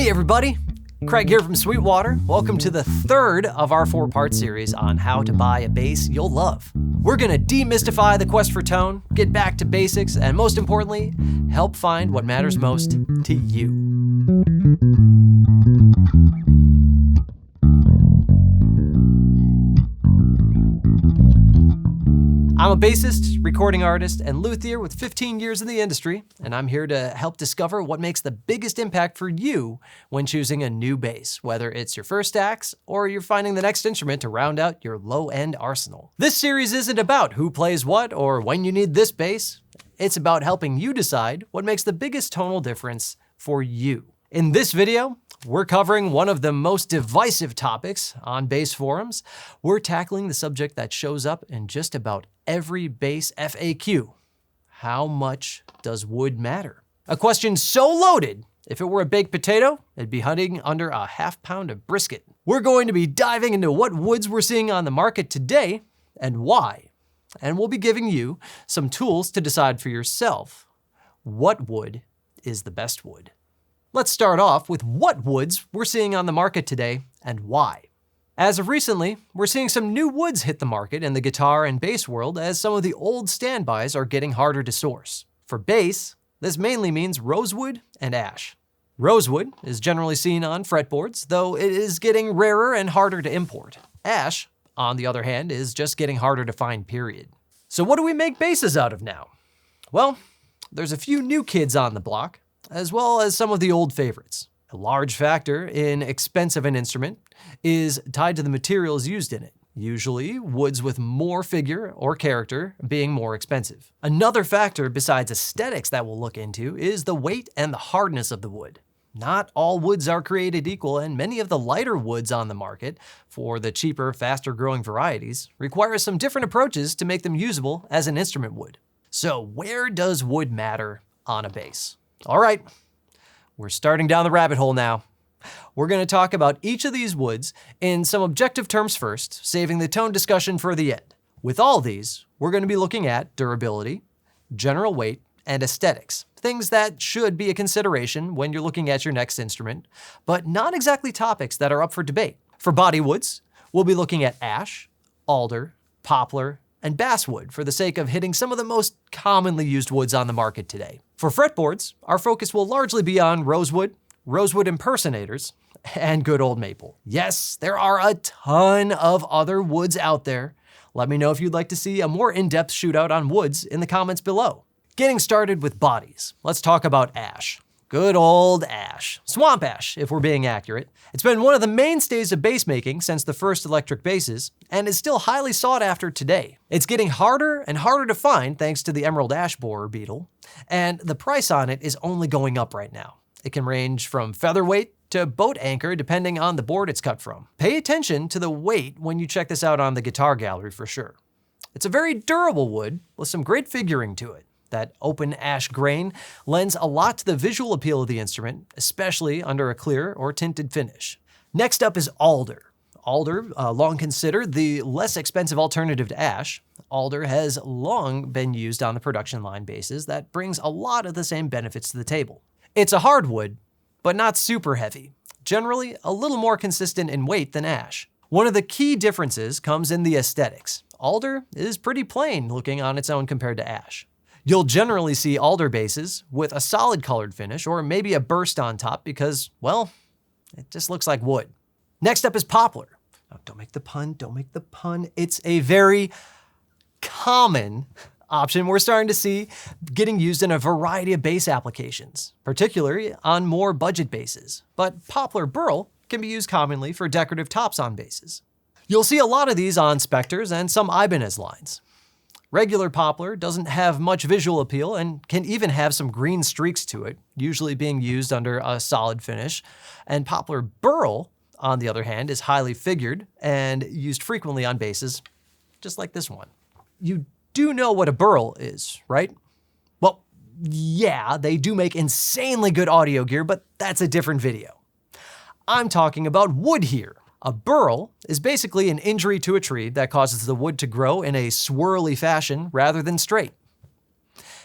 Hey everybody, Craig here from Sweetwater. Welcome to the third of our 4-part series on how to buy a bass you'll love. We're gonna demystify the quest for tone, get back to basics, and most importantly, help find what matters most to you. I'm a bassist, recording artist, and luthier with 15 years in the industry, and I'm here to help discover what makes the biggest impact for you when choosing a new bass, whether it's your first axe or you're finding the next instrument to round out your low-end arsenal. This series isn't about who plays what or when you need this bass. It's about helping you decide what makes the biggest tonal difference for you. In this video, we're covering one of the most divisive topics on bass forums. We're tackling the subject that shows up in just about every bass FAQ. How much does wood matter? A question so loaded, if it were a baked potato, it'd be hunting under a half pound of brisket. We're going to be diving into what woods we're seeing on the market today and why. And we'll be giving you some tools to decide for yourself what wood is the best wood. Let's start off with what woods we're seeing on the market today and why. As of recently, we're seeing some new woods hit the market in the guitar and bass world as some of the old standbys are getting harder to source. For bass, this mainly means rosewood and ash. Rosewood is generally seen on fretboards, though it is getting rarer and harder to import. Ash, on the other hand, is just getting harder to find, period. So what do we make basses out of now? Well, there's a few new kids on the block, as well as some of the old favorites. A large factor in expense of an instrument is tied to the materials used in it, usually woods with more figure or character being more expensive. Another factor besides aesthetics that we'll look into is the weight and the hardness of the wood. Not all woods are created equal, and many of the lighter woods on the market, for the cheaper, faster growing varieties, require some different approaches to make them usable as an instrument would. So where does wood matter on a bass? All right, we're starting down the rabbit hole now. We're going to talk about each of these woods in some objective terms first, saving the tone discussion for the end. With all these, we're going to be looking at durability, general weight, and aesthetics, things that should be a consideration when you're looking at your next instrument, but not exactly topics that are up for debate. For body woods, we'll be looking at ash, alder, poplar, and basswood for the sake of hitting some of the most commonly used woods on the market today. For fretboards, our focus will largely be on rosewood, rosewood impersonators, and good old maple. Yes, there are a ton of other woods out there. Let me know if you'd like to see a more in-depth shootout on woods in the comments below. Getting started with bodies, let's talk about ash. Good old ash. Swamp ash, if we're being accurate. It's been one of the mainstays of bass making since the first electric basses, and is still highly sought after today. It's getting harder and harder to find thanks to the emerald ash borer beetle, and the price on it is only going up right now. It can range from featherweight to boat anchor depending on the board it's cut from. Pay attention to the weight when you check this out on the Guitar Gallery for sure. It's a very durable wood with some great figuring to it. That open ash grain lends a lot to the visual appeal of the instrument, especially under a clear or tinted finish. Next up is alder. Alder, long considered the less expensive alternative to ash, alder has long been used on the production line basses that brings a lot of the same benefits to the table. It's a hardwood, but not super heavy, generally a little more consistent in weight than ash. One of the key differences comes in the aesthetics. Alder is pretty plain looking on its own compared to ash. You'll generally see alder basses with a solid colored finish or maybe a burst on top because, well, it just looks like wood. Next up is poplar. Oh, don't make the pun. It's a very common option we're starting to see getting used in a variety of bass applications, particularly on more budget basses. But poplar burl can be used commonly for decorative tops on basses. You'll see a lot of these on Spectres and some Ibanez lines. Regular poplar doesn't have much visual appeal and can even have some green streaks to it, usually being used under a solid finish. And poplar burl, on the other hand, is highly figured and used frequently on basses, just like this one. You do know what a burl is, right? Well, yeah, they do make insanely good audio gear, but that's a different video. I'm talking about wood here. A burl is basically an injury to a tree that causes the wood to grow in a swirly fashion rather than straight.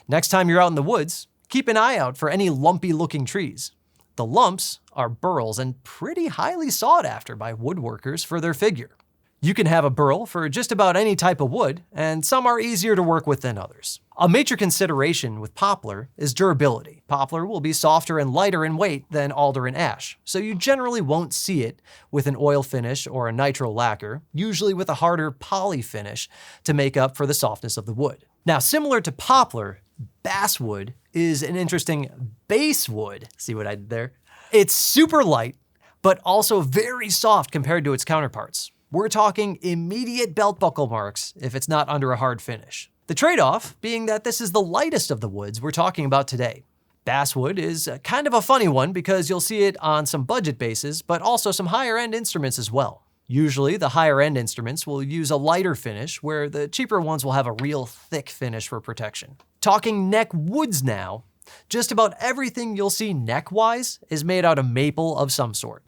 Next time you're out in the woods, keep an eye out for any lumpy looking trees. The lumps are burls and pretty highly sought after by woodworkers for their figure. You can have a burl for just about any type of wood, and some are easier to work with than others. A major consideration with poplar is durability. Poplar will be softer and lighter in weight than alder and ash, so you generally won't see it with an oil finish or a nitro lacquer, usually with a harder poly finish to make up for the softness of the wood. Now, similar to poplar, basswood is an interesting basswood. See what I did there? It's super light, but also very soft compared to its counterparts. We're talking immediate belt buckle marks if it's not under a hard finish. The trade-off being that this is the lightest of the woods we're talking about today. Basswood is kind of a funny one because you'll see it on some budget basses, but also some higher-end instruments as well. Usually, the higher-end instruments will use a lighter finish, where the cheaper ones will have a real thick finish for protection. Talking neck woods now, just about everything you'll see neck-wise is made out of maple of some sort.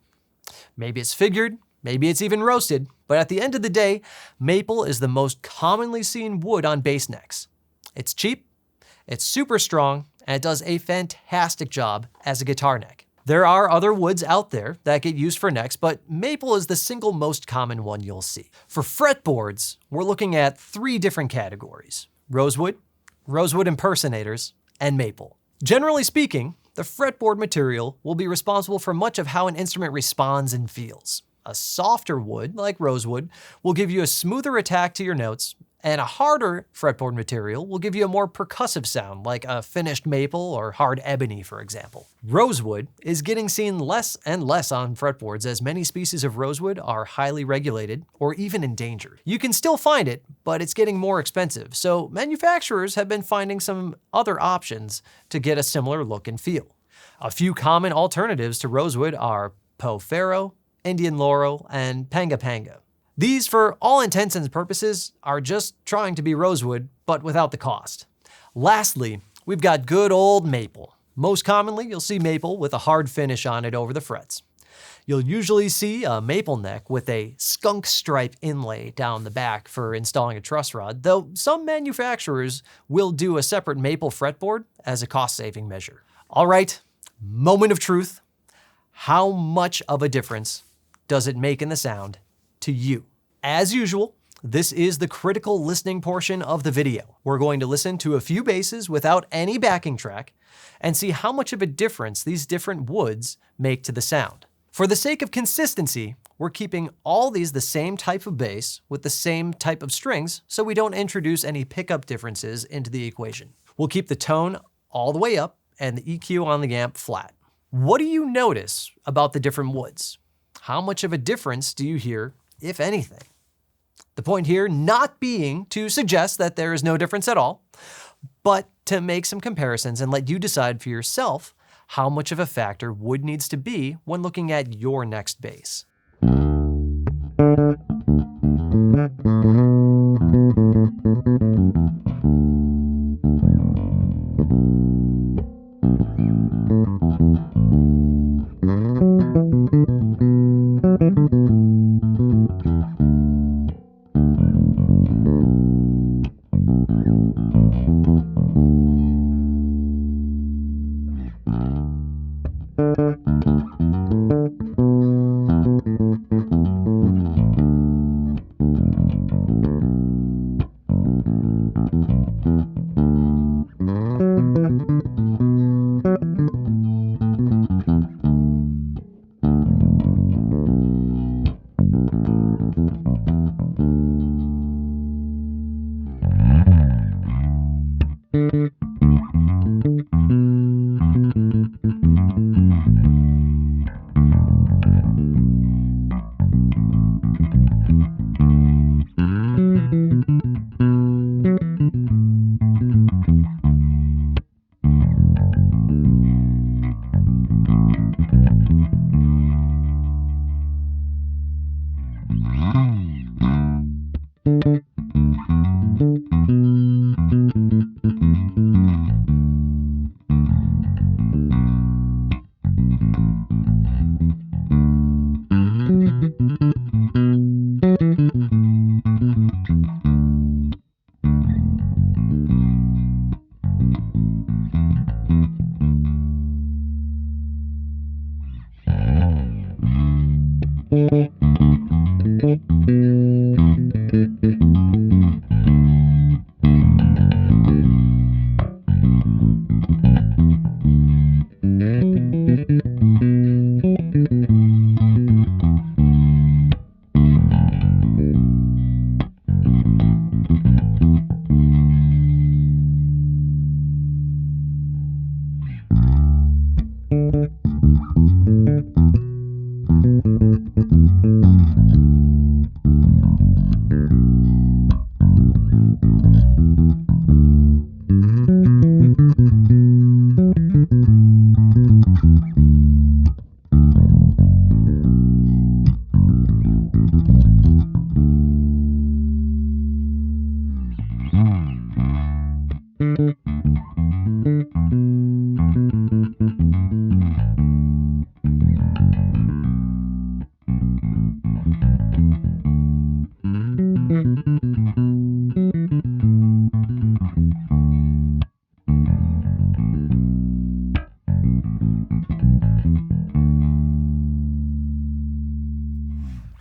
Maybe it's figured, maybe it's even roasted, but at the end of the day, maple is the most commonly seen wood on bass necks. It's cheap, it's super strong, and it does a fantastic job as a guitar neck. There are other woods out there that get used for necks, but maple is the single most common one you'll see. For fretboards, we're looking at 3 different categories: rosewood, rosewood impersonators, and maple. Generally speaking, the fretboard material will be responsible for much of how an instrument responds and feels. A softer wood, like rosewood, will give you a smoother attack to your notes, and a harder fretboard material will give you a more percussive sound, like a finished maple or hard ebony, for example. Rosewood is getting seen less and less on fretboards, as many species of rosewood are highly regulated or even endangered. You can still find it, but it's getting more expensive, so manufacturers have been finding some other options to get a similar look and feel. A few common alternatives to rosewood are Po Ferro, Indian Laurel, and Panga Panga. These, for all intents and purposes, are just trying to be rosewood, but without the cost. Lastly, we've got good old maple. Most commonly, you'll see maple with a hard finish on it over the frets. You'll usually see a maple neck with a skunk stripe inlay down the back for installing a truss rod, though some manufacturers will do a separate maple fretboard as a cost-saving measure. All right, moment of truth. How much of a difference does it make in the sound to you? As usual, this is the critical listening portion of the video. We're going to listen to a few basses without any backing track and see how much of a difference these different woods make to the sound. For the sake of consistency, we're keeping all these the same type of bass with the same type of strings, so we don't introduce any pickup differences into the equation. We'll keep the tone all the way up and the EQ on the amp flat. What do you notice about the different woods? How much of a difference do you hear, if anything? The point here not being to suggest that there is no difference at all, but to make some comparisons and let you decide for yourself how much of a factor wood needs to be when looking at your next bass.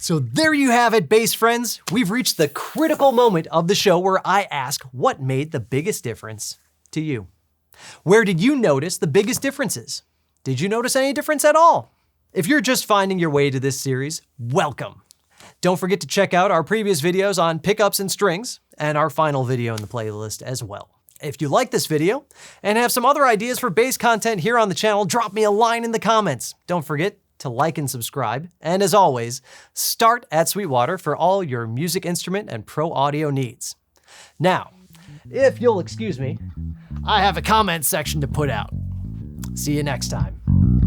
So there you have it, bass friends. We've reached the critical moment of the show where I ask what made the biggest difference to you. Where did you notice the biggest differences? Did you notice any difference at all? If you're just finding your way to this series, welcome. Don't forget to check out our previous videos on pickups and strings, and our final video in the playlist as well. If you like this video and have some other ideas for bass content here on the channel, drop me a line in the comments. Don't forget to like and subscribe, and as always, start at Sweetwater for all your music instrument and pro audio needs. Now, if you'll excuse me, I have a comment section to put out. See you next time.